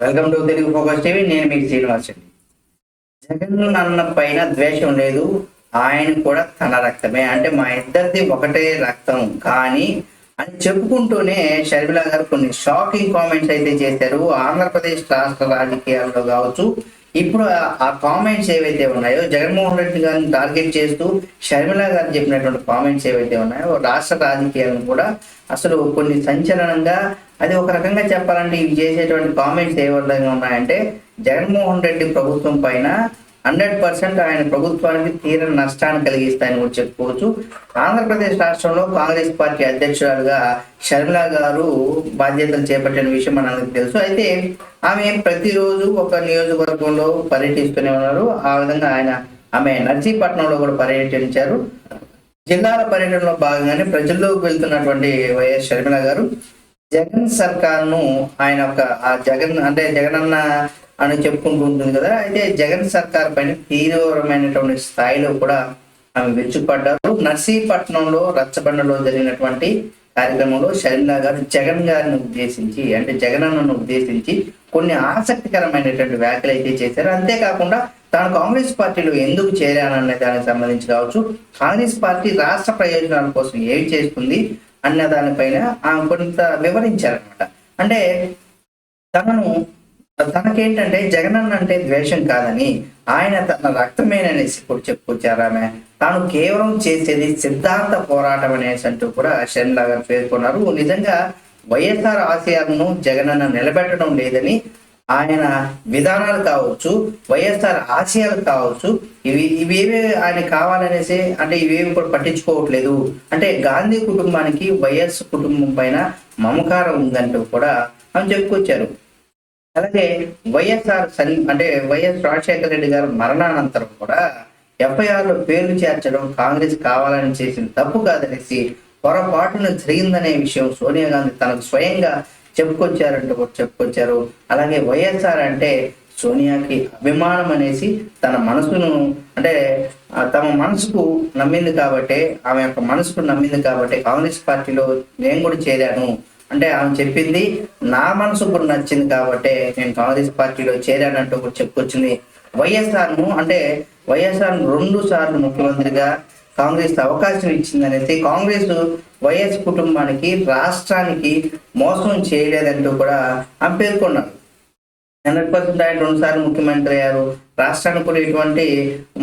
Welcome to Telugu focus TV. నేను మీకు శ్రీనివాస్ అండి. జగన్ అన్న పైన ద్వేషం లేదు, ఆయన కూడా తన రక్తమే, అంటే మా ఇద్దరిది ఒకటే రక్తం కానీ అని చెప్పుకుంటూనే షర్మిల గారు కొన్ని షాకింగ్ కామెంట్స్ అయితే చేశారు. ఆంధ్రప్రదేశ్ రాష్ట్ర రాజకీయాల్లో కావచ్చు, ఇప్పుడు ఆ కామెంట్స్ ఏవైతే ఉన్నాయో జగన్మోహన్ రెడ్డి గారిని టార్గెట్ చేస్తూ షర్మిల గారు చెప్పినటువంటి కామెంట్స్ ఏవైతే ఉన్నాయో రాష్ట్ర రాజకీయాలను కూడా అసలు కొన్ని సంచలనంగా, అది ఒక రకంగా చెప్పాలంటే ఇవి చేసేటువంటి కామెంట్స్ ఏ విధంగా ఉన్నాయంటే జగన్మోహన్ రెడ్డి ప్రభుత్వం పైన 100% ఆయన ప్రభుత్వానికి తీరని నష్టాన్ని కలిగిస్తాయని కూడా చెప్పుకోవచ్చు. ఆంధ్రప్రదేశ్ రాష్ట్రంలో కాంగ్రెస్ పార్టీ అధ్యక్షురాలుగా షర్మిల గారు బాధ్యతలు చేపట్టిన విషయం మనందరికీ తెలుసు. అయితే ఆమె ప్రతిరోజు ఒక నియోజకవర్గంలో పర్యటిస్తూనే ఉన్నారు. ఆ విధంగా ఆమె నర్సీపట్నంలో కూడా పర్యటించారు. జిల్లాల పర్యటనలో భాగంగానే ప్రజల్లోకి వెళ్తున్నటువంటి వైఎస్ షర్మిల గారు జగన్ సర్కార్ను ఆయన జగనన్న అని చెప్పుకుంటూ ఉంటుంది కదా. అయితే జగన్ సర్కార్ పైన తీవ్రమైనటువంటి స్థాయిలో కూడా ఆమె విరుచుకుపడ్డారు. నర్సీపట్నంలో రచ్చబండలో జరిగినటువంటి కార్యక్రమంలో షర్మిల గారు జగన్ గారిని ఉద్దేశించి, అంటే జగనన్నను ఉద్దేశించి కొన్ని ఆసక్తికరమైనటువంటి వ్యాఖ్యలు అయితే చేశారు. అంతేకాకుండా తాను కాంగ్రెస్ పార్టీలో ఎందుకు చేరాననే దానికి సంబంధించి కావచ్చు, కాంగ్రెస్ పార్టీ రాష్ట్ర ప్రయోజనాల కోసం ఏమి చేస్తుంది అన్న దానిపైన ఆమె కొంత వివరించారనమాట. అంటే తనకేంటంటే జగనన్న అంటే ద్వేషం కాదని, ఆయన తన రక్తమేననేసి కూడా చెప్పుకొచ్చారు ఆమె. తాను కేవలం చేసేది సిద్ధాంత పోరాటం అనేసి అంటూ కూడా షర్మిల గారు పేర్కొన్నారు. నిజంగా వైఎస్ఆర్ ఆశయాలను జగనన్న నిలబెట్టడం లేదని, ఆయన విధానాలు కావచ్చు, వైఎస్ఆర్ ఆశయాలు కావచ్చు, ఇవేవి ఆయన కావాలనేసి, అంటే ఇవేవి కూడా పట్టించుకోవట్లేదు, అంటే గాంధీ కుటుంబానికి వైఎస్ కుటుంబం పైన మమకారం ఉందంటూ కూడా ఆమె చెప్పుకొచ్చారు. అలాగే వైఎస్ రాజశేఖర రెడ్డి గారు మరణానంతరం కూడా ఎఫ్ఐఆర్లో పేర్లు చేర్చడం కాంగ్రెస్ కావాలని చేసిన తప్పు కాదనేసి, పొరపాటున జరిగిందనే విషయం సోనియా గాంధీ తనకు స్వయంగా చెప్పుకొచ్చారు. అలాగే వైఎస్ఆర్ అంటే సోనియాకి అభిమానం అనేసి, తమ మనసుకు నమ్మింది కాబట్టి, ఆమె యొక్క మనసుకు నమ్మింది కాబట్టి కాంగ్రెస్ పార్టీలో నేను కూడా చేరాను, అంటే ఆమె చెప్పింది నా మనసు కూడా నచ్చింది కాబట్టి నేను కాంగ్రెస్ పార్టీలో చేరానంటూ కూడా చెప్పుకొచ్చింది. వైఎస్ఆర్ 2 సార్లు ముఖ్యమంత్రిగా కాంగ్రెస్ అవకాశం ఇచ్చిందనేసి, కాంగ్రెస్ వైఎస్ కుటుంబానికి, రాష్ట్రానికి మోసం చేయలేదంటూ కూడా ఆమె పేర్కొన్నారు. 100% ఆయన 2 సార్లు ముఖ్యమంత్రి అయ్యారు, రాష్ట్రానికి కూడా ఎటువంటి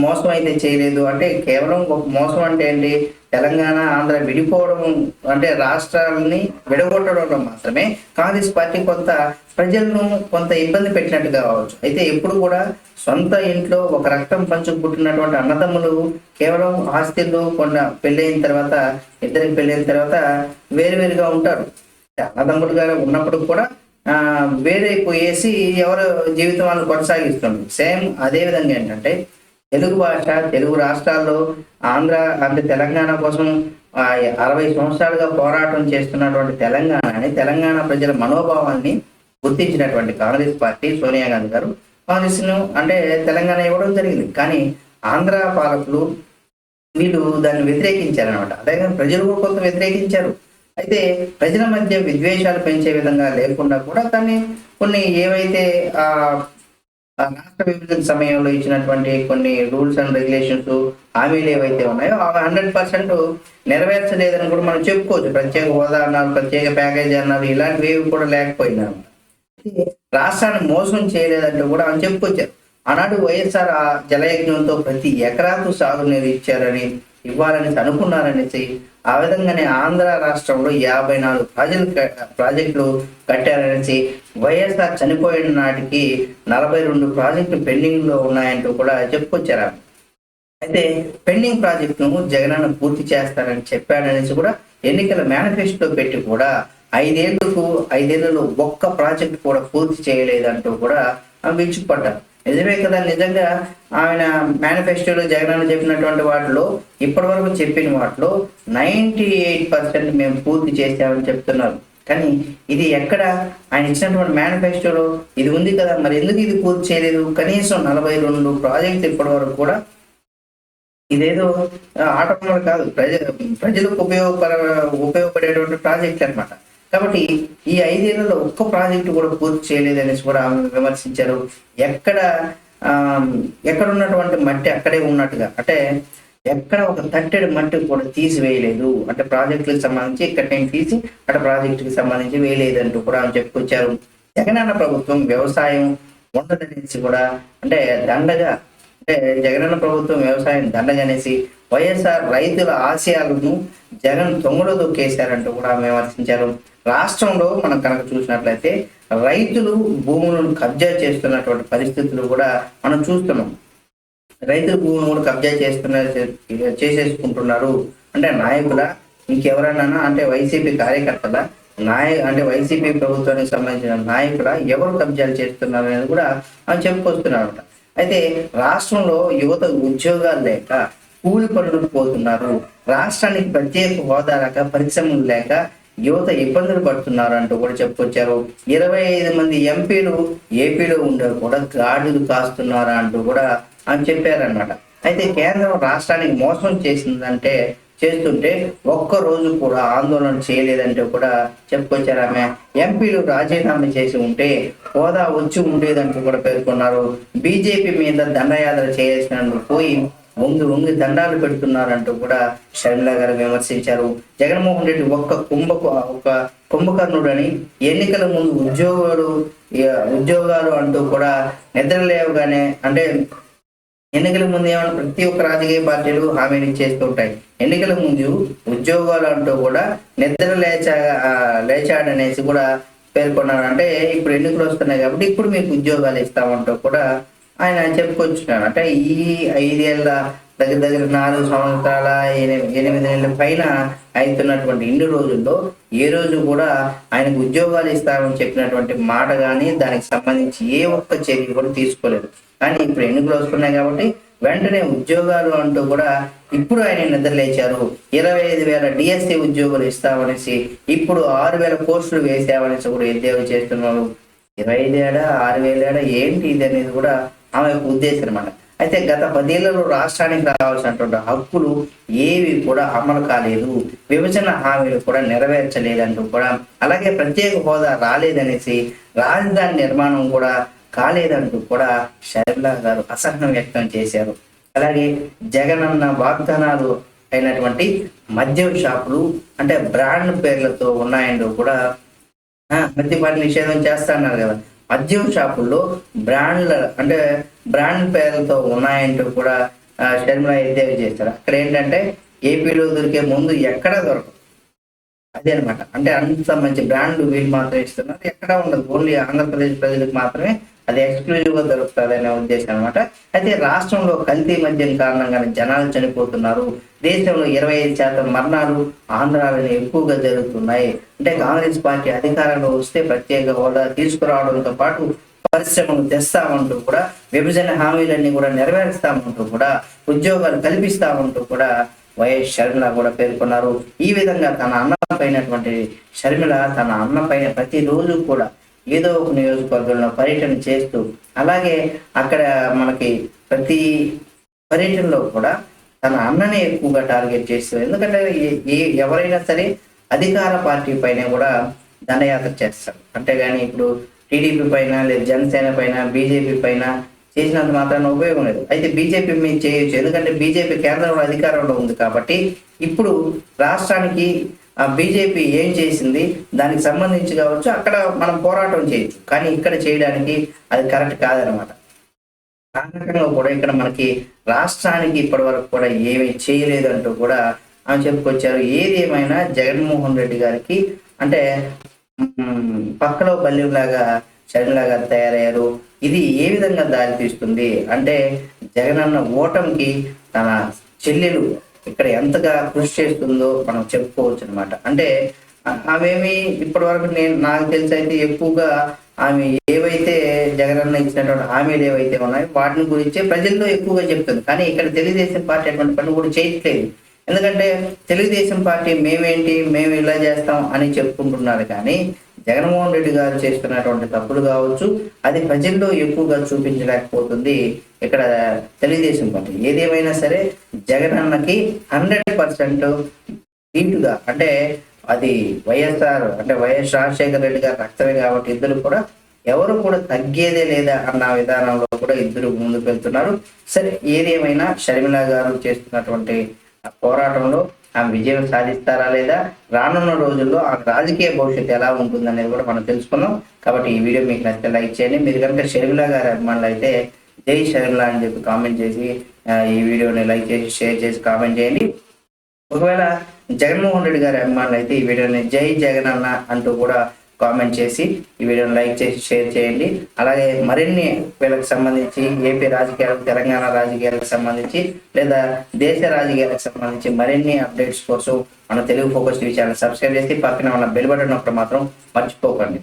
మోసం అయితే చేయలేదు. అంటే కేవలం ఒక మోసం అంటే ఏంటి, తెలంగాణ ఆంధ్ర విడిపోవడం, అంటే రాష్ట్రాలని విడగొట్టడంలో మాత్రమే కాంగ్రెస్ పార్టీ ప్రజలను కొంత ఇబ్బంది పెట్టినట్టు కావచ్చు. అయితే ఎప్పుడు కూడా సొంత ఇంట్లో ఒక రక్తం పంచుకు పుట్టినటువంటి అన్నదమ్ములు కేవలం ఆస్తిలో ఇద్దరికి పెళ్ళైన తర్వాత వేరువేరుగా ఉంటారు. అన్నదమ్ములుగా ఉన్నప్పుడు కూడా వేరైపోయేసి ఎవరు జీవితం వాళ్ళు కొనసాగిస్తుంది. సేమ్ అదే విధంగా ఏంటంటే తెలుగు భాష, తెలుగు రాష్ట్రాల్లో తెలంగాణ కోసం 60 సంవత్సరాలుగా పోరాటం చేస్తున్నటువంటి తెలంగాణ ప్రజల మనోభావాన్ని గుర్తించినటువంటి కాంగ్రెస్ పార్టీ, సోనియా గాంధీ గారు కాంగ్రెస్ను తెలంగాణ ఇవ్వడం జరిగింది. కానీ ఆంధ్ర పాలకులు వీళ్ళు దాన్ని వ్యతిరేకించారనమాట. అదే ప్రజలు కూడా కొంత వ్యతిరేకించారు. అయితే ప్రజల మధ్య విద్వేషాలు పెంచే విధంగా లేకుండా కూడా దాన్ని కొన్ని ఏవైతే రాష్ట్ర విభజన సమయంలో ఇచ్చినటువంటి కొన్ని రూల్స్ అండ్ రెగ్యులేషన్స్, హామీలు ఏవైతే ఉన్నాయో అవి 100% నెరవేర్చలేదని కూడా మనం చెప్పుకోవచ్చు. ప్రత్యేక హోదా అన్నారు, ప్రత్యేక ప్యాకేజీ అన్నారు, ఇలాంటివి కూడా లేకపోయినారు. రాష్ట్రాన్ని మోసం చేయలేదంటూ కూడా అని చెప్పుకొచ్చారు. ఆనాడు వైఎస్ఆర్ జలయజ్ఞంతో ప్రతి ఎకరాకు సాగునీరు ఇవ్వాలని అనుకున్నారనేసి, ఆ విధంగానే ఆంధ్ర రాష్ట్రంలో 54 ప్రాజెక్టులు కట్టారనేసి, వైఎస్ఆర్ చనిపోయిన నాటికి 42 ప్రాజెక్టులు పెండింగ్ లో ఉన్నాయంటూ కూడా చెప్పుకొచ్చారు. అయితే పెండింగ్ ప్రాజెక్టును జగనన్న పూర్తి చేస్తారని చెప్పాడనేసి కూడా ఎన్నికల మేనిఫెస్టో పెట్టి కూడా 5 ఏళ్లలో ఒక్క ప్రాజెక్టు కూడా పూర్తి చేయలేదంటూ కూడా విరుచుకుపడ్డారు. నిజమే కదా. నిజంగా ఆయన మేనిఫెస్టోలో జగనన్న చెప్పినటువంటి వాటిలో, ఇప్పటి వరకు చెప్పిన వాటిలో 98% మేము పూర్తి చేసామని చెప్తున్నారు. కానీ ఇది ఎక్కడ, ఆయన ఇచ్చినటువంటి మేనిఫెస్టోలో ఇది ఉంది కదా, మరి ఎందుకు ఇది పూర్తి చేయలేదు? కనీసం 42 ప్రాజెక్టులు ఇప్పటి వరకు కూడా, ఇదేదో ఆటంకాలు కాదు, ప్రజలకు ఉపయోగపడేటువంటి ప్రాజెక్టులు అనమాట. కాబట్టి ఈ 5 ఏళ్లలో ఒక్క ప్రాజెక్టు కూడా పూర్తి చేయలేదనేసి కూడా ఆమె విమర్శించారు. ఎక్కడ ఆ ఎక్కడ ఉన్నటువంటి మట్టి అక్కడే ఉన్నట్టుగా, అంటే ఎక్కడ ఒక తట్టెడు మట్టి కూడా తీసివేయలేదు. అంటే ప్రాజెక్టులకు సంబంధించి ఇక్కడ నేను తీసి అక్కడ ప్రాజెక్టుకి సంబంధించి వేయలేదంటూ కూడా ఆమె చెప్పుకొచ్చారు. జగనన్న ప్రభుత్వం వ్యవసాయం ఉండదనేసి కూడా, అంటే దండగా, అంటే జగనన్న ప్రభుత్వం వ్యవసాయం దండగనేసి వైఎస్ఆర్ రైతుల ఆశయాలను జగన్ తొంగలో దొక్కేశారంటూ కూడా విమర్శించారు. రాష్ట్రంలో మనం కనుక చూసినట్లయితే రైతులు భూములను కబ్జా చేస్తున్నటువంటి పరిస్థితులు కూడా మనం చూస్తున్నాం. రైతుల భూములు కూడా కబ్జా చేసేసుకుంటున్నారు. అంటే నాయకుల, ఇంకెవరైనా, అంటే వైసీపీ కార్యకర్తల, అంటే వైసీపీ ప్రభుత్వానికి సంబంధించిన నాయకుల ఎవరు కబ్జాలు చేస్తున్నారు అనేది కూడా మనం చెప్పుకొస్తున్నారట. అయితే రాష్ట్రంలో యువత ఉద్యోగాలు లేక కూలి పనులకు పోతున్నారు. రాష్ట్రానికి ప్రత్యేక హోదా లేక, పరిశ్రమలు లేక యువత ఇబ్బందులు పడుతున్నారు అంటూ కూడా చెప్పుకొచ్చారు. 25 మంది ఎంపీలు ఏపీలో ఉండే కూడా గాడులు కాస్తున్నారా అంటూ కూడా అని చెప్పారన్నమాట. అయితే కేంద్రం రాష్ట్రానికి మోసం చేస్తుంటే ఒక్క రోజు కూడా ఆందోళన చేయలేదంటూ కూడా చెప్పుకొచ్చారు ఆమె. ఎంపీలు రాజీనామా చేసి ఉంటే హోదా వచ్చి ఉండేదంటూ కూడా పేర్కొన్నారు. బీజేపీ మీద దండయాత్ర చేయాల్సినందుకు పోయి వంగి దండాలు పెడుతున్నారంటూ కూడా షర్మిల గారు విమర్శించారు. జగన్మోహన్ రెడ్డి ఒక కుంభకర్ణుడని, ఎన్నికల ముందు ఉద్యోగాలు అంటూ కూడా నిద్రలేవగానే, అంటే ఎన్నికల ముందు ఏమన్నా ప్రతి ఒక్క రాజకీయ పార్టీలు హామీలు ఇచ్చేస్తుంటాయి. ఎన్నికల ముందు ఉద్యోగాలు అంటూ కూడా నిద్ర లేచాడనేసి కూడా పేర్కొన్నారు. అంటే ఇప్పుడు ఎన్నికలు వస్తున్నాయి కాబట్టి ఇప్పుడు మీకు ఉద్యోగాలు ఇస్తామంటూ కూడా ఆయన చెప్పుకొచ్చున్నాడు. అంటే ఈ 5 ఏళ్ళ దగ్గర 4 సంవత్సరాల 8 నెలల పైన అవుతున్నటువంటి ఇన్ని రోజుల్లో ఏ రోజు కూడా ఆయనకు ఉద్యోగాలు ఇస్తామని చెప్పినటువంటి మాట కానీ దానికి సంబంధించి ఏ ఒక్క చర్య కూడా తీసుకోలేదు. కానీ ఇప్పుడు ఎన్నికలు వస్తున్నాయి కాబట్టి వెంటనే ఉద్యోగాలు అంటూ కూడా ఇప్పుడు ఆయన నిద్రలేచారు. 25,000 డిఎస్సి ఉద్యోగులు ఇస్తామనేసి ఇప్పుడు 6,000 పోస్టులు వేసామనేసి కూడా ఎద్దేవా చేస్తున్నారు. 25 ఏడా 6,000 ఏడా ఏంటి ఇది అనేది కూడా ఆమె యొక్క ఉద్దేశం అన్నమాట. అయితే గత 10 ఏళ్లలో రాష్ట్రానికి రావాల్సినటువంటి హక్కులు ఏవి కూడా అమలు కాలేదు, విభజన హామీలు కూడా నెరవేర్చలేదంటూ కూడా, అలాగే ప్రత్యేక హోదా రాలేదనేసి రాజధాని నిర్మాణం కూడా కాలేదంటూ కూడా షర్మిల గారు అసహనం వ్యక్తం చేశారు. అలాగే జగనన్న వాగ్దానాలు అయినటువంటి మద్యం షాపులు, అంటే బ్రాండ్ పేర్లతో ఉన్నాయంటూ కూడా మద్యపాన నిషేధం చేస్తున్నారు కదా, మద్యం షాపుల్లో బ్రాండ్ పేర్లతో ఉన్నాయంటూ కూడా షర్మిల ఎద్దేవా చేస్తారు. అక్కడ ఏంటంటే ఏపీలో దొరికే ముందు ఎక్కడా దొరకదు, అదే అనమాట. అంటే అంత మంచి బ్రాండ్ వీళ్ళు మాత్రం ఇస్తున్నారు, ఎక్కడా ఉండదు, ఓన్లీ ఆంధ్రప్రదేశ్ ప్రజలకు మాత్రమే అది ఎక్స్క్లూజివ్ గా దొరుకుతుంది అనే ఉద్దేశం అనమాట. అయితే రాష్ట్రంలో కల్తీ మద్యం కారణంగానే జనాలు చనిపోతున్నారు. దేశంలో 25% మరణాలు ఆంధ్రాలో ఎక్కువగా జరుగుతున్నాయి. అంటే కాంగ్రెస్ పార్టీ అధికారంలో వస్తే ప్రత్యేక హోదా తీసుకురావడంతో పాటు పరిశ్రమలు తెస్తామంటూ కూడా, విభజన హామీలన్నీ కూడా నెరవేరుస్తామంటూ కూడా, ఉద్యోగాలు కల్పిస్తామంటూ కూడా వైఎస్ షర్మిల కూడా పేర్కొన్నారు. ఈ విధంగా తన అన్న పైనటువంటి షర్మిల తన అన్న పైన ప్రతిరోజు కూడా ఏదో ఒక నియోజకవర్గంలో పర్యటన చేస్తూ, అలాగే అక్కడ మనకి ప్రతి పర్యటనలో కూడా తన అన్ననే ఎక్కువగా టార్గెట్ చేస్తారు. ఎందుకంటే ఎవరైనా సరే అధికార పార్టీ పైన కూడా దండయాత్ర చేస్తారు. అంతేగాని ఇప్పుడు టీడీపీ పైన, లేదా జనసేన పైన, బీజేపీ పైన చేసినంత మాత్రాన ఉపయోగం లేదు. అయితే బీజేపీ మీద చేయొచ్చు, ఎందుకంటే బీజేపీ కేంద్రంలో అధికారంలో ఉంది కాబట్టి. ఇప్పుడు రాష్ట్రానికి బీజేపీ ఏం చేసింది దానికి సంబంధించి కావచ్చు, అక్కడ మనం పోరాటం చేయొచ్చు, కానీ ఇక్కడ చేయడానికి అది కరెక్ట్ కాదనమాట. కారణంగా కూడా ఇక్కడ మనకి రాష్ట్రానికి ఇప్పటి వరకు కూడా ఏమీ చేయలేదంటూ కూడా ఆమె చెప్పుకొచ్చారు. ఏది ఏమైనా జగన్మోహన్ రెడ్డి గారికి అంటే పక్కలో బల్యంలాగా షర్మిల గారు తయారయ్యారు. ఇది ఏ విధంగా దారి తీస్తుంది అంటే, జగనన్న ఓటమికి తన చెల్లెలు ఇక్కడ ఎంతగా కృషి చేస్తుందో మనం చెప్పుకోవచ్చు అనమాట. అంటే ఆమెమి ఇప్పటి వరకు నాకు తెలిసి అయితే ఎక్కువగా ఆమె ఏవైతే జగనన్న ఇచ్చినటువంటి హామీలు ఏవైతే ఉన్నాయో వాటిని గురించే ప్రజల్లో ఎక్కువగా చెప్తుంది. కానీ ఇక్కడ తెలుగుదేశం పార్టీ అటువంటి పనులు కూడా చేయట్లేదు. ఎందుకంటే తెలుగుదేశం పార్టీ మేము ఇలా చేస్తాం అని చెప్పుకుంటున్నారు, కానీ జగన్మోహన్ రెడ్డి గారు చేస్తున్నటువంటి తప్పులు కావచ్చు అది ప్రజల్లో ఎక్కువగా చూపించలేకపోతుంది ఇక్కడ తెలుగుదేశం పార్టీ. ఏదేమైనా సరే జగనన్నకి 100% ధీటుగా, అంటే అది వైఎస్ఆర్ అంటే వైఎస్ రాజశేఖర రెడ్డి గారి రక్తమే కాబట్టి ఇద్దరు కూడా ఎవరు కూడా తగ్గేదే లేదా అన్న విధానంలో కూడా ఇద్దరు ముందుకు వెళ్తున్నారు. సరే ఏదేమైనా షర్మిల గారు చేస్తున్నటువంటి పోరాటంలో ఆమె విజయం సాధిస్తారా లేదా, రానున్న రోజుల్లో ఆమె రాజకీయ భవిష్యత్తు ఎలా ఉంటుంది అనేది కూడా మనం తెలుసుకుందాం. కాబట్టి ఈ వీడియో మీకు నచ్చితే లైక్ చేయండి. మీరు కనుక షర్మిల గారి అభిమానులు అయితే జై షర్మిల అని చెప్పి కామెంట్ చేసి ఈ వీడియోని లైక్ చేసి షేర్ చేసి కామెంట్ చేయండి. ఒకవేళ జగన్మోహన్ రెడ్డి గారి అభిమానులు అయితే ఈ వీడియోని జై జగన్ అన్న అంటూ కూడా కామెంట్ చేసి ఈ వీడియోని లైక్ చేసి షేర్ చేయండి. అలాగే మరిన్ని వీళ్ళకి సంబంధించి ఏపీ రాజకీయాలకు, తెలంగాణ రాజకీయాలకు సంబంధించి లేదా దేశ రాజకీయాలకు సంబంధించి మరిన్ని అప్డేట్స్ కోసం మన Telugu focus TV channel subscribe చేసి పక్కన ఉన్న బెల్ బటన్ నొక్కడం మాత్రం మర్చిపోకండి.